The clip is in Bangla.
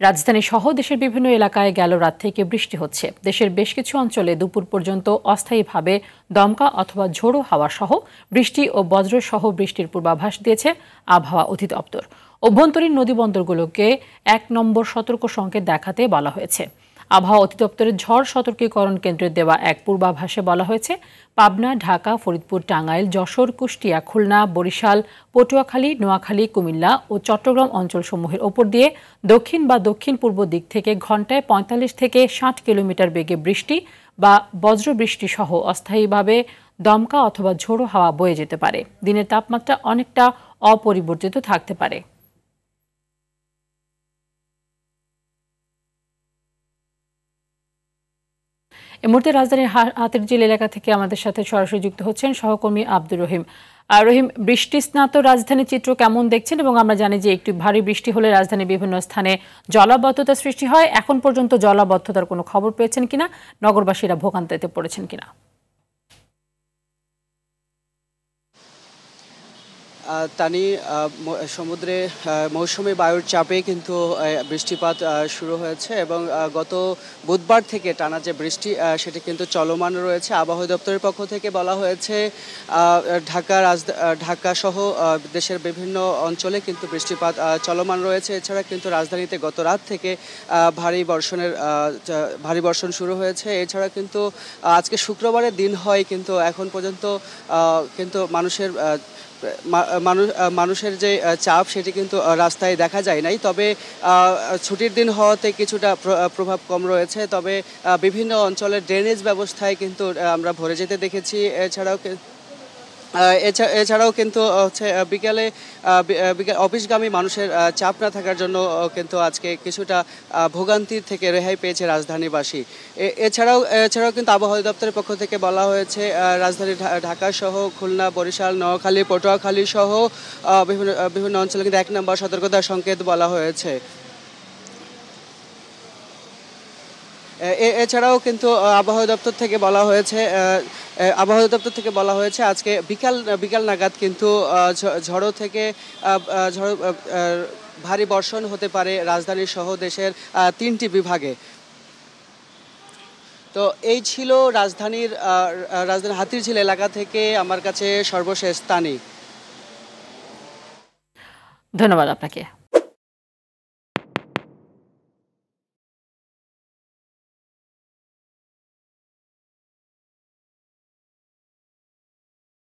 রাজধানী সহ দেশের বিভিন্ন এলাকায় গেল রাত থেকে বৃষ্টি হচ্ছে। দেশের বেশ কিছু অঞ্চলে দুপুর পর্যন্ত অস্থায়ীভাবে দমকা অথবা ঝোড়ো হাওয়া সহ বৃষ্টি ও বজ্র সহ বৃষ্টির পূর্বাভাস দিয়েছে আবহাওয়া অধিদপ্তর। অভ্যন্তরীণ নদীবন্দরগুলোকে ১ নম্বর সতর্ক সংকেত দেখাতে বলা হয়েছে। আবহাওয়া অধিদপ্তরের ঝড় সতর্কীকরণ কেন্দ্রের দেওয়া এক পূর্বাভাসে বলা হয়েছে, পাবনা, ঢাকা, ফরিদপুর, টাঙ্গাইল, যশোর, কুষ্টিয়া, খুলনা, বরিশাল, পটুয়াখালী, নোয়াখালী, কুমিল্লা ও চট্টগ্রাম অঞ্চলসমূহের ওপর দিয়ে দক্ষিণ বা দক্ষিণ পূর্ব দিক থেকে ঘণ্টায় ৪৫ থেকে ৬০ কিলোমিটার বেগে বৃষ্টি বা বজ্রবৃষ্টি সহ অস্থায়ীভাবে দমকা অথবা ঝোড়ো হাওয়া বয়ে যেতে পারে। দিনের তাপমাত্রা অনেকটা অপরিবর্তিত থাকতে পারে। এই মুহূর্তে রাজধানীর হাতিরঝিল এলাকা থেকে আমাদের সাথে সরাসরি যুক্ত হচ্ছেন সহকর্মী আব্দুর রহিম। রহিম, বৃষ্টি স্নাত রাজধানীর চিত্র কেমন দেখছেন? এবং আমরা জানি যে একটু ভারী বৃষ্টি হলে রাজধানীর বিভিন্ন স্থানে জলাবদ্ধতা সৃষ্টি হয়। এখন পর্যন্ত জলাবদ্ধতার কোনো খবর পেয়েছেন কিনা, নগরবাসীরা ভোগান্তিতে পড়েছেন কিনা? তানি, সমুদ্রে মৌসুমি বায়ুর চাপে কিন্তু বৃষ্টিপাত শুরু হয়েছে এবং গত বুধবার থেকে টানা যে বৃষ্টি সেটি কিন্তু চলমান রয়েছে। আবহাওয়া দপ্তরের পক্ষ থেকে বলা হয়েছে ঢাকা সহ দেশের বিভিন্ন অঞ্চলে কিন্তু বৃষ্টিপাত চলমান রয়েছে। এছাড়া কিন্তু রাজধানীতে গত রাত থেকে ভারী বর্ষণ শুরু হয়েছে। এছাড়া কিন্তু আজকে শুক্রবারের দিন হয়, কিন্তু এখন পর্যন্ত কিন্তু মানুষের যে চাপ সেটি কিন্তু রাস্তায় দেখা যায় নাই। তবে ছুটির দিন হওয়াতে কিছুটা প্রভাব কম রয়েছে। তবে বিভিন্ন অঞ্চলের ড্রেনেজ ব্যবস্থায় কিন্তু আমরা ভরে যেতে দেখেছি। এছাড়াও কিন্তু হচ্ছে বিকেলে অফিসগামী মানুষের চাপ না থাকার জন্য কিন্তু আজকে কিছুটা ভোগান্তির থেকে রেহাই পেয়েছে রাজধানীবাসী। এছাড়াও কিন্তু আবহাওয়া দপ্তরের পক্ষ থেকে বলা হয়েছে রাজধানী ঢাকা সহ খুলনা, বরিশাল, নোয়াখালী, পটুয়াখালী সহ বিভিন্ন অঞ্চলে কিন্তু ১ নম্বর সতর্কতার সংকেত বলা হয়েছে। এছাড়াও কিন্তু আবহাওয়া দপ্তর থেকে বলা হয়েছে আজকে বিকাল নাগাদ কিন্তু ঝড়ো ভারী বর্ষণ হতে পারে রাজধানী সহ দেশের ৩টি বিভাগে। তো এই ছিল রাজধানীর হাতিরঝিল এলাকা থেকে আমার কাছে সর্বশেষ তানি। ধন্যবাদ আপনাকে।